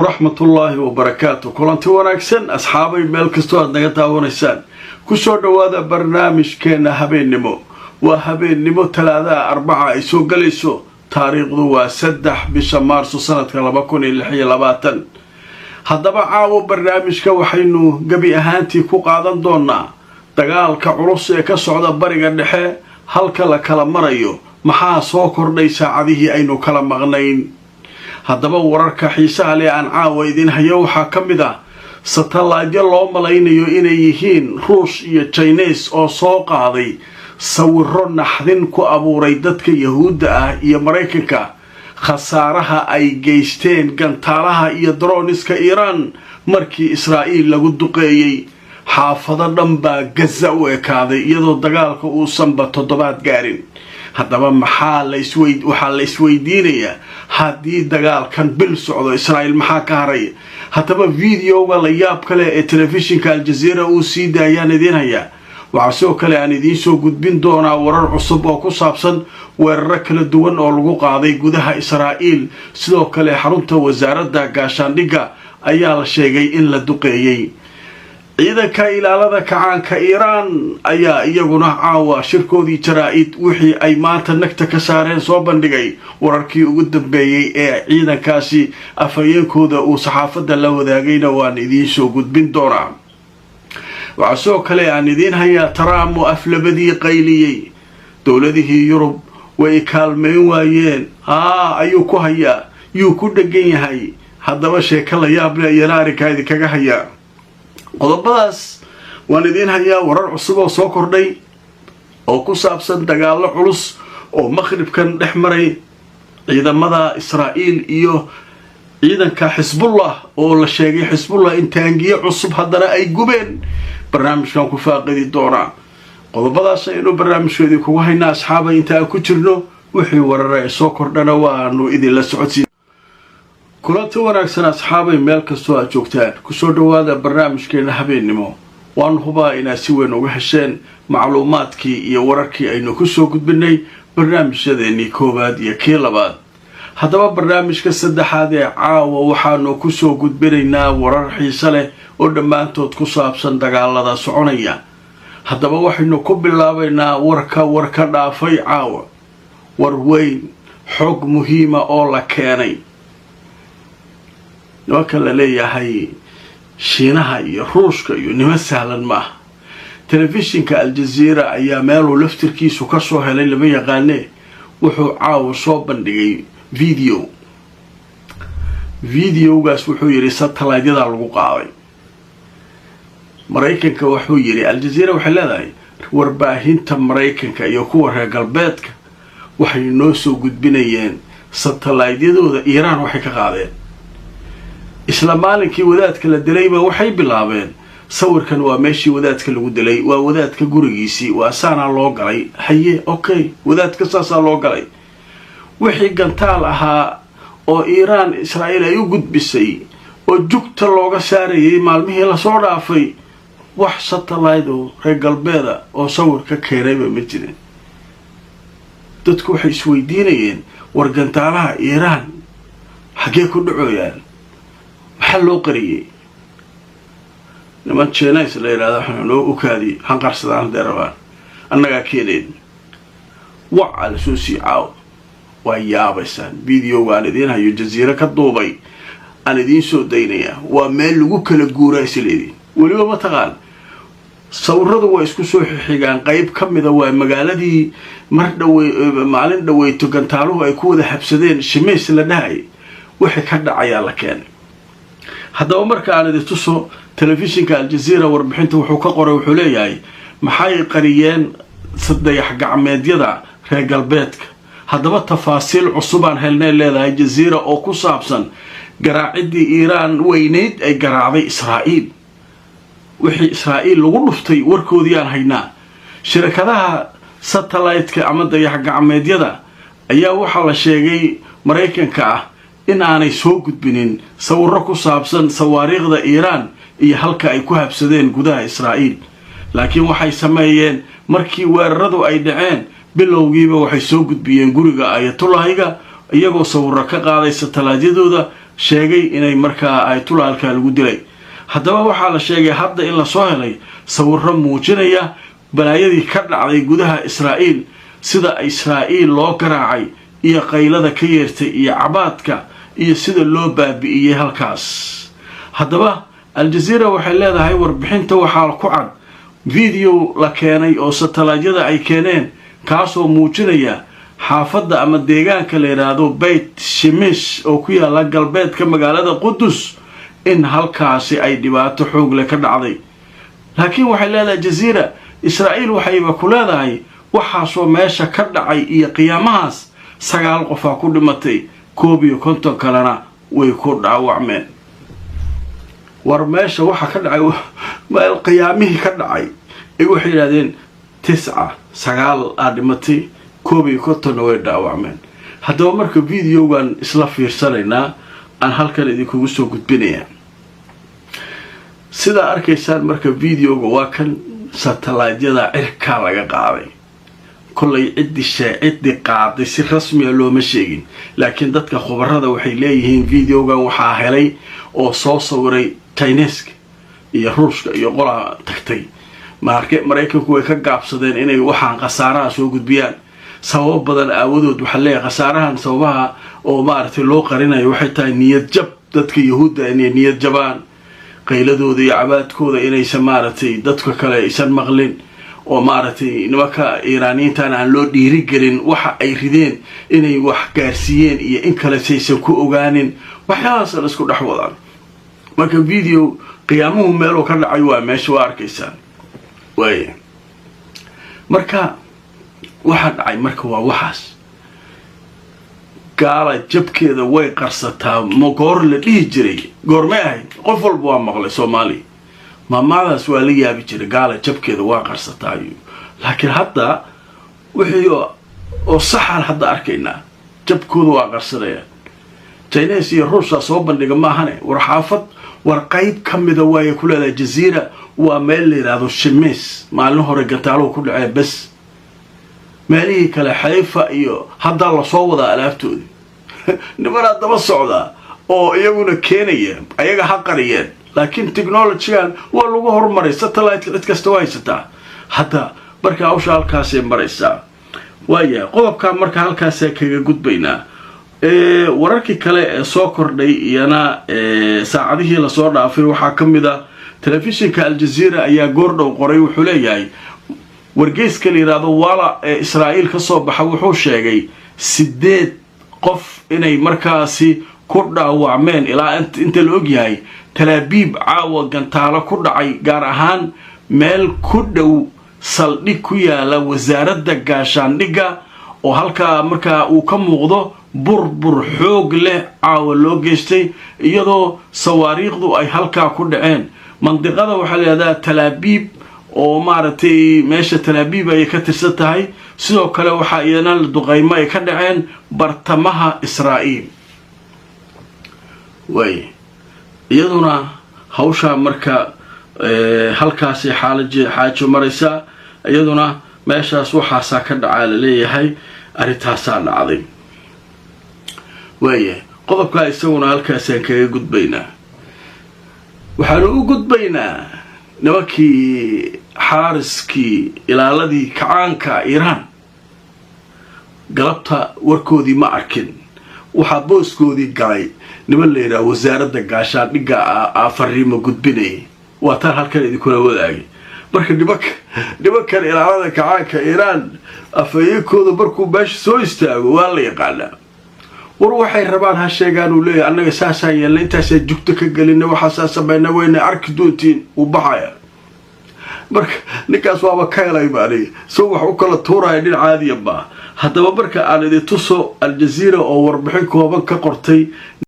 ورحمة الله وبركاته كلانتي wanaagsan asxaabay meel kasto aad naga daawanaysaan ku soo dhawaada barnaamijkeena habeenimo waa habeenimo talaada arbaca ay soo galayso taariikhdu waa 3 bisha maarso sanadka 2026 haddaba caawo barnaamijka waxaynu gabi ahaantii ku qaadan doonaa dagaalka culus ee ka socda bariga dhexe halka la kala marayo maxaa soo kordhay saacadihii aynu kala maqnayn haddaba wararka xiisaha leh aan caawa idin hayo waxaa ka mid ah satalaadyo loo malaynayo inay yihiin ruush iyo Chinese oo soo qaaday sawirro naxdin ku abuuray dadka Yahuudda ah iyo Mareykanka khasaaraha ay geysteen gantaalaha iyo droniska Iran markii Israa'iil lagu duqeeyay xaafado dhan baa Gaza u ekaaday iyadoo dagaalka uu sanba 7 gaarin haddaba maxaa la isweydiinayaa haddii dagaalkan bil socdo Israa'iil maxaa ka haray haddaba videoga la yaab kale ee telefishinka Al Jazeera uu sii daayaan idin haya waxa soo kale aan idin soo gudbin doonaa warar cusub oo ku saabsan weerar kala duwan oo lagu qaaday gudaha Israa'iil sidoo kale xarunta wasaaradda gaashaandhigga ayaa la sheegay in la duqeeyay ciidanka ilaalada kacaanka Iran ayaa iyaguna caawa shirkoodii jaraa'id wixii ay maanta nagta ka saareen soo bandhigay wararkii ugu dambeeyay ee ciidankaasi afayeenkooda uu saxaafadda la wadaagayna waan idiin soo gudbin doonaa waxa soo kale aan idiin hayaa Trump oo aflabadii qayliyay dowladihii Yurub way kaalmeyn waayeen ayuu ku hayaa yuu ku dhagan yahay haddaba sheeko la yaab leh iyo arrinkaadi kaga hayaa qodobadaas waan idin hayaa warar cusub oo soo kordhay oo ku saabsan dagaalo culus oo maqribkan dhex maray ciidamada Israa'iil iyo ciidanka Xisbullah oo la sheegay Xisbullah in taangiyo cusub haddana ay gubeen barnaamijkan ku faaqidi doonaa qodobadaas aynu barnaamijkeedii kugu haynaa asxaabay inta ku jirno wixii warar ay soo kordhana waanu idin la socodsiin kulanti wanaagsan asxaabay meel kastoo aad joogtaan ku soo dhawaada barnaamijkeena habeenimo waan hubaa inaad si weyn uga hesheen macluumaadkii iyo wararkii aynu ku soo gudbinay barnaamijyadeennii koowaad iyo kii labaad haddaba barnaamijka saddexaad ee caawa waxaanu ku soo gudbinaynaa warar xiiso leh oo dhammaantood ku saabsan dagaalada soconaya haddaba waxaynu ku bilaabaynaa warka dhaafay caawa war weyn xog muhiima oo la keenay nimanka la leeyahay shiinaha iyo ruushka iyo nima sahlan maaha telefishinka Al Jazeera ayaa meeluu laftirkiisu ka soo helay lama yaqaane wuxuu caawa soo bandhigay videogaas wuxuu yiri satellite-yada lagu qaaday Mareykanka wuxuu yiri Al Jazeera waxay leedahay warbaahinta Mareykanka iyo kuwa reer galbeedka waxay noo soo gudbinayeen satellite-yadooda Iran waxay ka qaadeen isla maalinkii wadaadka la dilayba waxay bilaabeen sawirkan waa meeshii wadaadka lagu dilay waa wadaadka gurigiisii waa saana loo galay haye okay wadaadka saasa loo galay wixii gantaal ahaa oo Iran Israa'iil ay u gudbisay oo jugta looga saarayay maalmihii la soo dhaafay wax satellite oo reer galbeeda oo sawirka keenayba ma jirin dadku waxay isweydiinayeen war gantaalaha Iran xagee ku dhacayaan maxaa loo qariyay niman Chinese la yiraahdo waxaan loo ukaadi hanqarsadaan deerabaan annaga keeneen waxa la soo siicaaw waa yaabaysan videoga aan idin hayo Jazeera ka duubay aan idin soo daynaya waa meel lagu kala guuraysleedin waliba ma taqaan sawiradu waa isku soo xigaan qayb kamida waa magaaladii maalin dhaweyto gantaaluhu ay ku wada habsadeen Shimeys la dhahay wixii ka dhacaya la keenay haddaba marka aan idin tuso telefishinka Al Jazeera warbixinta wuxuu ka qoray wuxuu leeyahay maxay qariyeen saddex gacmeedyada reer galbeedka haddaba tafaasiil cusub aan helnay leedahay Jazeera oo ku saabsan garaacidii Iran weyneyd ay garaacday Israa'iil wixii Israa'iil lagu dhuftay warkoodii aan haynaa shirkadaha satellite-ka ama dayax gacmeedyada ayaa waxa la sheegay Mareykanka ah in aanay soo gudbinin sawirro ku saabsan sawaariikhda Iran iyo halka ay ku habsadeen gudaha Israa'iil laakiin waxay sameeyeen markii weeraradu ay dhaceen bilowgiiba waxay soo gudbiyeen guriga Ayatullahga iyagoo sawirro ka qaaday satellite-yadooda sheegay inay markaa ayatullah halkaa lagu dilay. haddaba waxaa la sheegay hadda in lasoo helay sawirro muujinaya balaayadii ka dhacday gudaha Israa'iil, sida Israa'iil loo garaacay iyo qaylada ka yeertay iyo cabaadka iyo sida loo baabi'iyay halkaas. haddaba Al-Jazeera waxay leedahay warbixinta waxaa ku cad video la keenay oo satellite-yada ay keeneen kaasoo muujinaya xaafadda ama deegaanka la yiraahdo Beit Shemesh oo ku yaala galbeedka magaalada Qudus in halkaasi ay dhibaato xoog leh ka dhacday. laakiin waxay leedahay Jazeera Israa'iil waxayba ku leedahay waxaasoo meesha ka dhacay iyo qiyaamahaas 9 qof ku dhimatay 51 kalena way ku dhaawacmeen. war meesha waxa ka dhacay meel qiyaamihii ka dhacay ay waxay yiraahdeen 9 dhimatay 51 way dhaawacmeen. haddaba marka videogan isla fiirsanaynaa aan halkan idinku soo gudbinaya. sida arkaysaan marka videoga waa kan satellite-yada cirka laga qaaday. kullay ciddi qaaday si rasmi ah looma sheegin, laakiin dadka khubarada waxay leeyihiin videogan waxaa helay oo soo sawiray Chinese iyo Ruushka iyo qolaa tagtay. Mareykanku way ka gaabsadeen inay waxaan khasaaraha soo gudbiyaan sabab badan aawadood. waxa leeyahay khasaarahan sababaha oo maartay loo qarinayo waxay tahay niyad jab dadka Yahuudda inay niyad jabaan, qayladooda iyo cabaadkooda inaysan maartay dadka kale aysan maqlin, oo maartay nimanka Iiraaniyiintan aan loo dhiiri gelin waxa ay rideen inay wax gaarsiiyeen iyo in kale saysan ku ogaanin waxyaalahaas la isku dhex wadaan. marka video qiyaamuhu meel ka dhacay waa meesha waa arkaysaan. marka waxa dhacay marka waa waxaas gaala jabkeeda way qarsataa ma goor la dhihi jiray goormay ahayd qof walba waa maqlay Soomaali maamaadaas waa la yaabi jiray gaala jabkeeda waa qarsataa. laakiin hadda wixii oo saxan hadda arkaynaa jabkooda waa qarsanaya. Chinese iyo Ruushka soo bandhiga maahane war xaafad war qayb kamida way ku leedahay Jazeera waa meel la yiraahdo Shemesh maalin hore gantaalo ku dhacay bas meelihii kale Haifa iyo hadda la soo wada alaabtoodi nimana daba socda oo iyaguna keenaya ayaga haqariyeen. laakiin technology-gan waa lagu horumaray satellite cid kasta waa haysataa. hadda marka hawsha halkaas ay maraysaa. qodobka marka halkaas ay kaga gudbaynaa. wararkii kale ee soo kordhay iyana saacadihii la soo dhaafay waxaa kamida telefishinka Al-Jazeera ayaa goordhow qoray wuxuu leeyahay wargeyska la yiraahdo wala ee Israa'iil ka soo baxay wuxuu sheegay 8 qof inay markaasi ku dhaawacmeen ilaa inta la og yahay Tel Aviv caawa gantaalo ku dhacay gaar ahaan meel ku dhow saldhig ku yaala wasaaradda gaashaandhigga oo halka markaa uu ka muuqdo burbur xoog leh caawa loo geystay iyadoo sawaariiqdu ay halka ku dhaceen. mandiqada waxa la yiraahdaa Tel Aviv oo maartay meesha Tel Aviv ay ka tirsan tahay. sidoo kale waxa iyana la duqeymo ay ka dhaceen bartamaha Israa'iil. iyaduna hawsha marka halkaas xaajo maraysa iyaduna meeshaas waxa ka dhacay la leeyahay arrintaas dhacday. qodobka isaguna halkaas aan kaga gudbaynaa. waxaanu u gudbaynaa nimankii xaariskii ilaaladii kacaanka Iiraan galabta warkoodii ma arkin. waxaa booskoodii galay niman la yiraahdo wasaaradda gaashaandhigga fariimo gudbinay. waa taan halkan idinkula wadaagay. marka nimankan ilaalada kacaanka Iiraan afayeenkooda markuu meesha soo istaago waa la yaqaanaa. war waxay rabaan ha sheegaan uu leeyahay annaga saasaan yeelnay intaas jugta ka gelinay waxaas sameynay wayna arki doontiin u baxaya. marka ninkaas waaba ka helay baani soo wax u kala tuuraya dhinac caadi ah. haddaba marka aan idin tuso Al-Jazeera oo warbixin kooban ka qortay